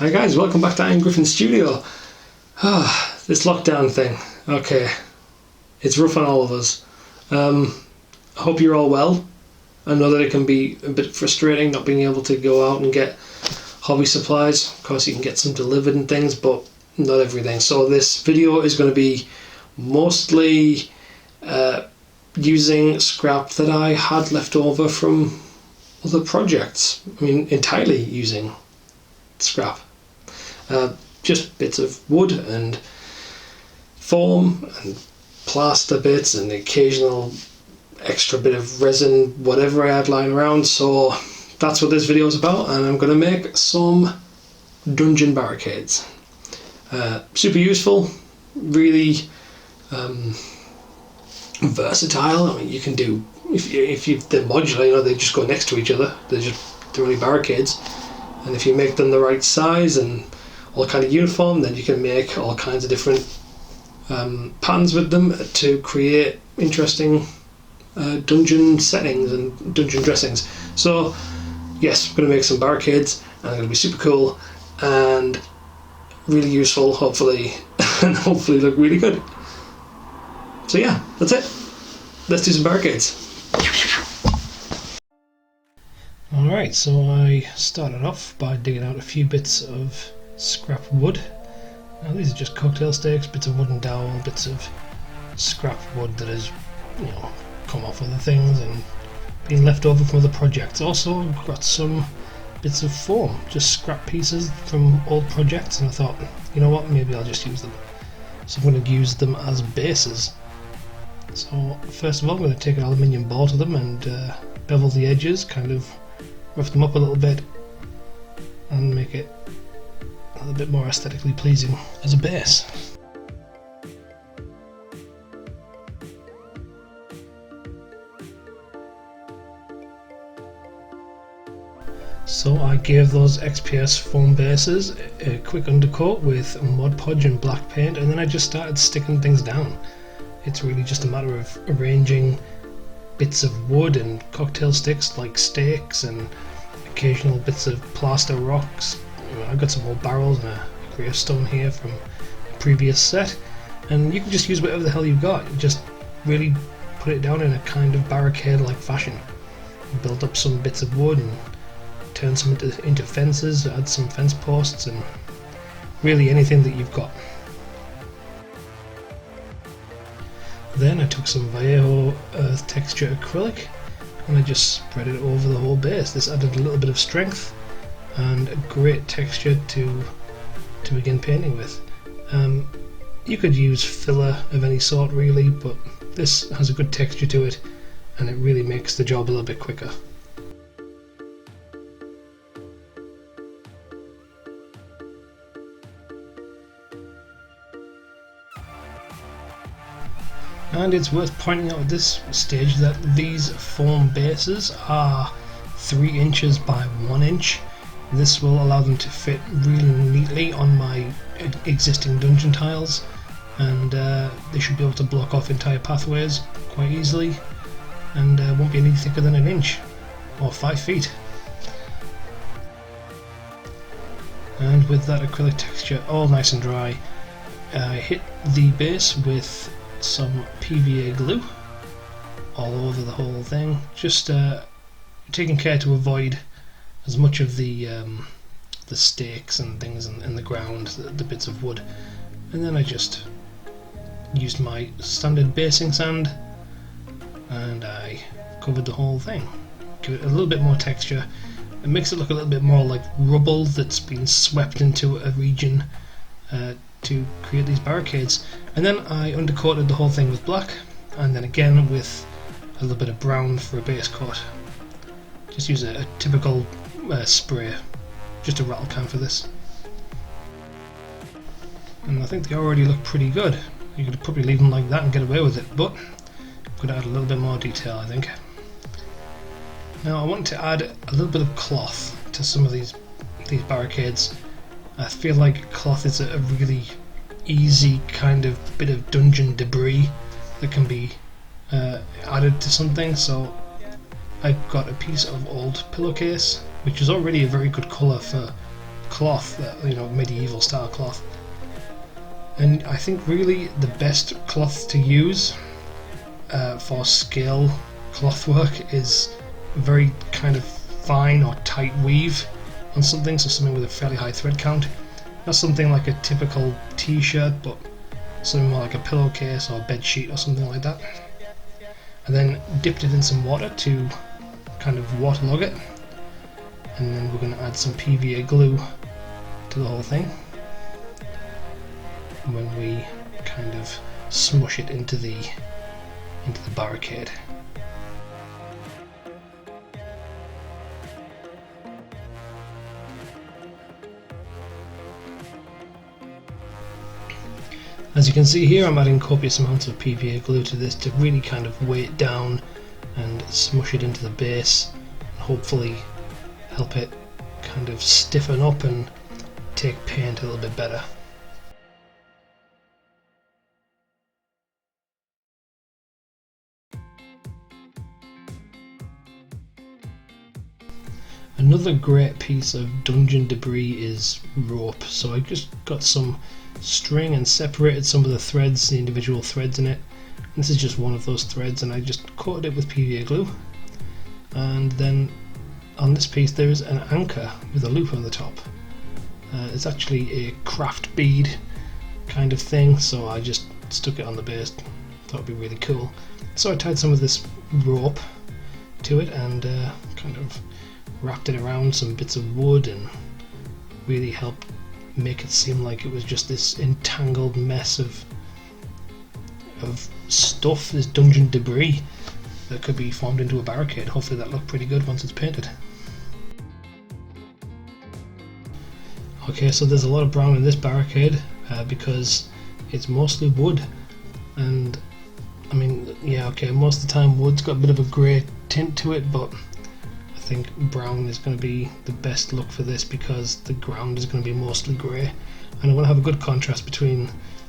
Hi guys, welcome back to Gryphon Studio. This lockdown thing, okay, it's rough on all of us. I hope you're all well. I know that it can be a bit frustrating not being able to go out and get hobby supplies. Of course you can get some delivered and things, but not everything. So this video is going to be mostly using scrap that I had left over from other projects. I mean, entirely using scrap. Just bits of wood and foam and plaster bits and the occasional extra bit of resin, whatever I had lying around. So that's what this video is about, and I'm going to make some dungeon barricades. Super useful, really versatile. I mean, you can do, if they're modular, you know, they just go next to each other. They're only barricades, and if you make them the right size and all kind of uniform, then you can make all kinds of different patterns with them to create interesting dungeon settings and dungeon dressings. So yes, I'm going to make some barricades, and they're going to be super cool and really useful, hopefully, and hopefully look really good. So yeah, that's it. Let's do some barricades. Alright, so I started off by digging out a few bits of scrap wood. Now these are just cocktail sticks, bits of wooden dowel, bits of scrap wood that has, you know, come off other things and been left over from other projects. Also got some bits of foam, just scrap pieces from old projects, and I thought, you know what, maybe I'll just use them. So I'm going to use them as bases. So first of all, I'm going to take an aluminium ball to them and bevel the edges, kind of rough them up a little bit and make it a little bit more aesthetically pleasing as a base. So I gave those XPS foam bases a quick undercoat with Mod Podge and black paint, and then I just started sticking things down. It's really just a matter of arranging bits of wood and cocktail sticks like stakes and occasional bits of plaster rocks. I've got some old barrels and a gravestone here from a previous set, and you can just use whatever the hell you've got. Just really put it down in a kind of barricade-like fashion. Build up some bits of wood and turn some into fences, add some fence posts, and really anything that you've got. Then I took some vallejo earth texture acrylic and I just spread it over the whole base. This added a little bit of strength and a great texture to begin painting with. You could use filler of any sort really, but this has a good texture to it and it really makes the job a little bit quicker. And it's worth pointing out at this stage that these foam bases are 3 inches by 1 inch. This will allow them to fit really neatly on my existing dungeon tiles, and they should be able to block off entire pathways quite easily, and won't be any thicker than 1 inch or 5 feet. And with that acrylic texture all nice and dry, I hit the base with some PVA glue all over the whole thing, just taking care to avoid as much of the stakes and things in the ground, the bits of wood. And then I just used my standard basing sand and I covered the whole thing. Give it a little bit more texture. It makes it look a little bit more like rubble that's been swept into a region to create these barricades. And then I undercoated the whole thing with black, and then again with a little bit of brown for a base coat. Just use a typical spray, just a rattle can for this. And I think they already look pretty good. You could probably leave them like that and get away with it, but could add a little bit more detail, I think. Now I want to add a little bit of cloth to some of these barricades. I feel like cloth is a really easy kind of bit of dungeon debris that can be added to something, so I've got a piece of old pillowcase, which is already a very good colour for cloth, you know, medieval style cloth. And I think really the best cloth to use for scale cloth work is very kind of fine or tight weave on something, so something with a fairly high thread count. Not something like a typical t-shirt, but something more like a pillowcase or a bed sheet or something like that. And then dipped it in some water to kind of waterlog it, and then we're going to add some PVA glue to the whole thing when we kind of smush it into the barricade. As you can see here, I'm adding copious amounts of PVA glue to this to really kind of weigh it down and smush it into the base, and hopefully help it kind of stiffen up and take paint a little bit better. Another great piece of dungeon debris is rope, so I just got some string and separated some of the threads, the individual threads in it. This is just one of those threads, and I just coated it with PVA glue. And then on this piece there is an anchor with a loop on the top. It's actually a craft bead kind of thing, so I just stuck it on the base. Thought it'd be really cool. So I tied some of this rope to it and kind of wrapped it around some bits of wood and really helped make it seem like it was just this entangled mess of stuff, this dungeon debris that could be formed into a barricade. Hopefully that looked pretty good once it's painted. Okay, so there's a lot of brown in this barricade because it's mostly wood, and I mean, yeah, okay, most of the time wood's got a bit of a grey tint to it, but I think brown is going to be the best look for this because the ground is going to be mostly grey, and I want to have a good contrast between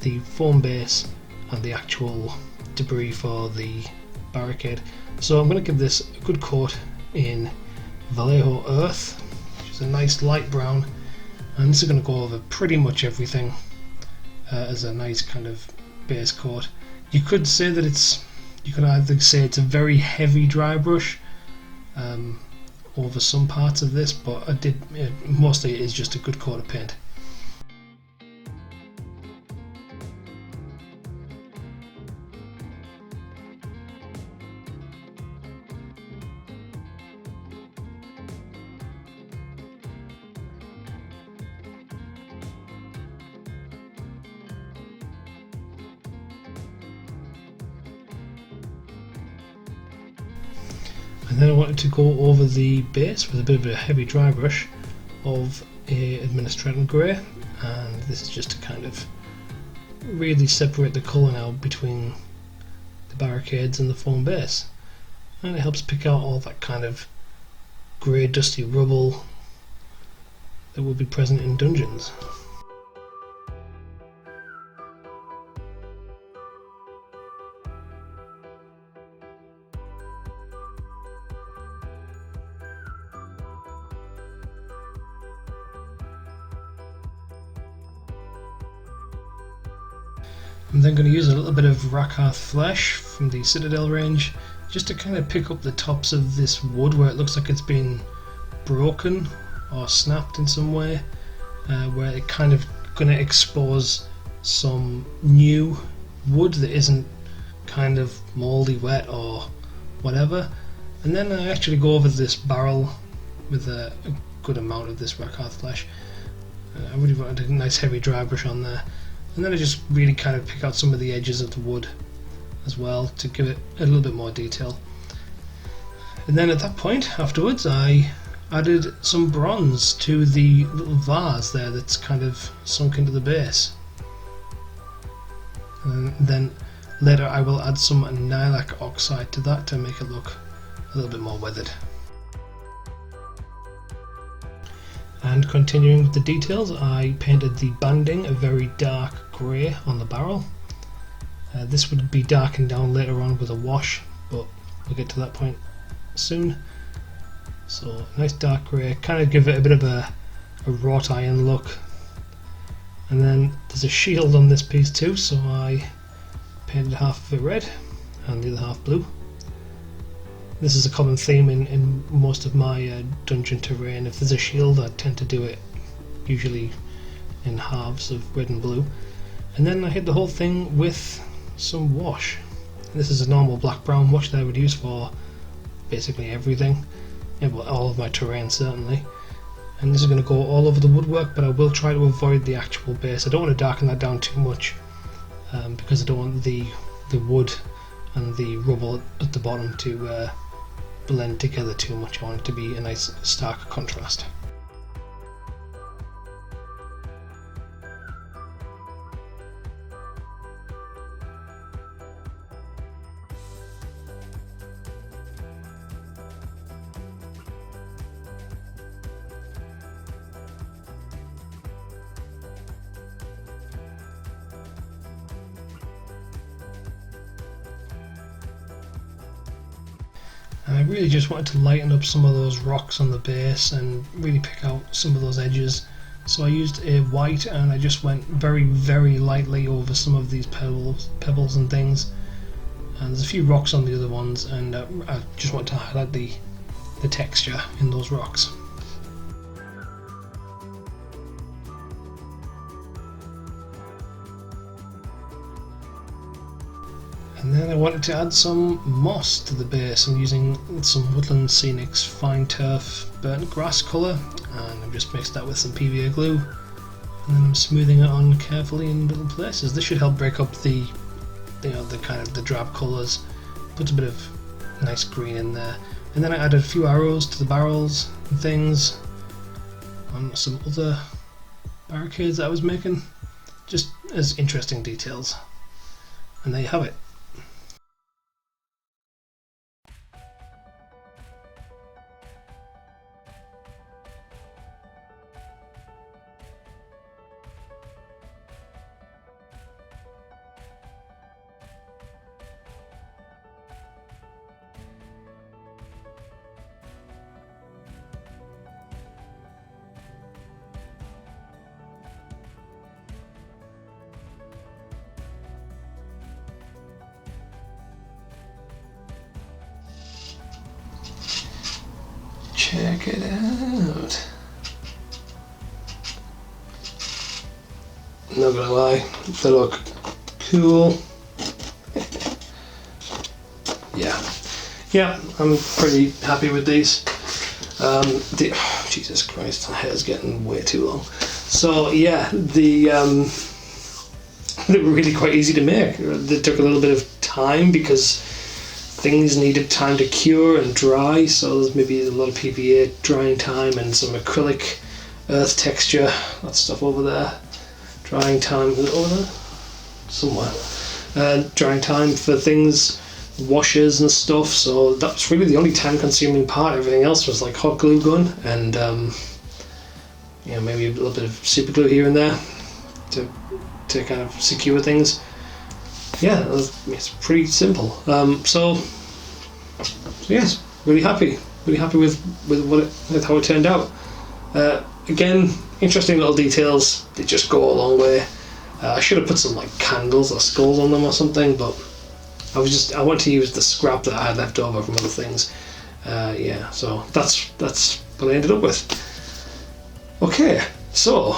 the foam base and the actual debris for the barricade. So I'm going to give this a good coat in Vallejo earth, which is a nice light brown, and this is going to go over pretty much everything as a nice kind of base coat. You could say that you could either say it's a very heavy dry brush over some parts of this, but mostly it is just a good coat of paint. And then I wanted to go over the base with a bit of a heavy dry brush of a administrative grey, and this is just to kind of really separate the colour now between the barricades and the foam base, and it helps pick out all that kind of grey dusty rubble that will be present in dungeons. I'm then going to use a little bit of Rakarth flesh from the Citadel range just to kind of pick up the tops of this wood where it looks like it's been broken or snapped in some way, where it kind of going to expose some new wood that isn't kind of mouldy wet or whatever. And then I actually go over this barrel with a good amount of this Rakarth flesh. I really wanted a nice heavy dry brush on there. And then I just really kind of pick out some of the edges of the wood as well to give it a little bit more detail. And then at that point, afterwards, I added some bronze to the little vase there that's kind of sunk into the base. And then later I will add some lilac oxide to that to make it look a little bit more weathered. And continuing with the details, I painted the banding a very dark grey on the barrel. This would be darkened down later on with a wash, but we'll get to that point soon. So nice dark grey, kind of give it a bit of a a wrought iron look. And then there's a shield on this piece too, so I painted half of it red and the other half blue. This is a common theme in most of my dungeon terrain. If there's a shield, I tend to do it usually in halves of red and blue. And then I hit the whole thing with some wash. This is a normal black-brown wash that I would use for basically everything, yeah, well, all of my terrain certainly. And this is going to go all over the woodwork, but I will try to avoid the actual base. I don't want to darken that down too much because I don't want the wood and the rubble at the bottom to blend together too much. I want it to be a nice stark contrast. And I really just wanted to lighten up some of those rocks on the base and really pick out some of those edges. So I used a white and I just went very lightly over some of these pebbles and things. And there's a few rocks on the other ones, and I just wanted to highlight the texture in those rocks. And then I wanted to add some moss to the base. I'm using some Woodland Scenics Fine Turf Burnt Grass colour, and I've just mixed that with some PVA glue, and then I'm smoothing it on carefully in little places. This should help break up the kind of the drab colours, puts a bit of nice green in there. And then I added a few arrows to the barrels and things, and some other barricades that I was making, just as interesting details. And there you have it. Check it out. Not gonna lie, they look cool. Yeah, I'm pretty happy with these. Jesus Christ, my hair's getting way too long. So yeah, they were really quite easy to make. They took a little bit of time because things needed time to cure and dry, so there's maybe a lot of PVA drying time and some acrylic earth texture, that stuff over there. Drying time, is it over there? Somewhere. Drying time for things, washes and stuff, so that's really the only time consuming part. Everything else was like hot glue gun and maybe a little bit of super glue here and there to kind of secure things. Yeah, it's pretty simple. So yes, really happy with how it turned out. Again, interesting little details. They just go a long way. I should have put some like candles or skulls on them or something, but I want to use the scrap that I had left over from other things. Yeah, so that's what I ended up with. Okay, so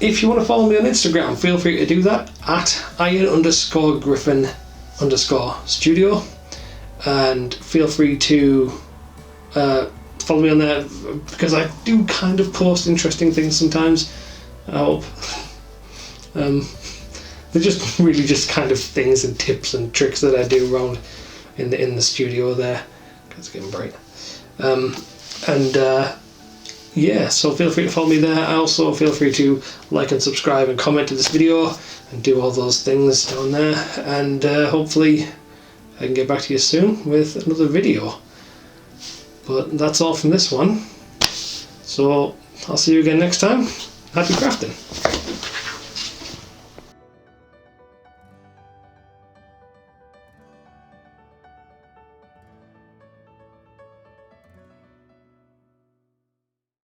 if you want to follow me on Instagram, feel free to do that at iron_Gryphon_studio, and feel free to follow me on there because I do kind of post interesting things sometimes. I hope. They're just really just kind of things and tips and tricks that I do around in the studio there. It's getting bright. Yeah, so feel free to follow me there. Also feel free to like and subscribe and comment to this video and do all those things down there, and hopefully I can get back to you soon with another video. But that's all from this one, so I'll see you again next time. Happy crafting!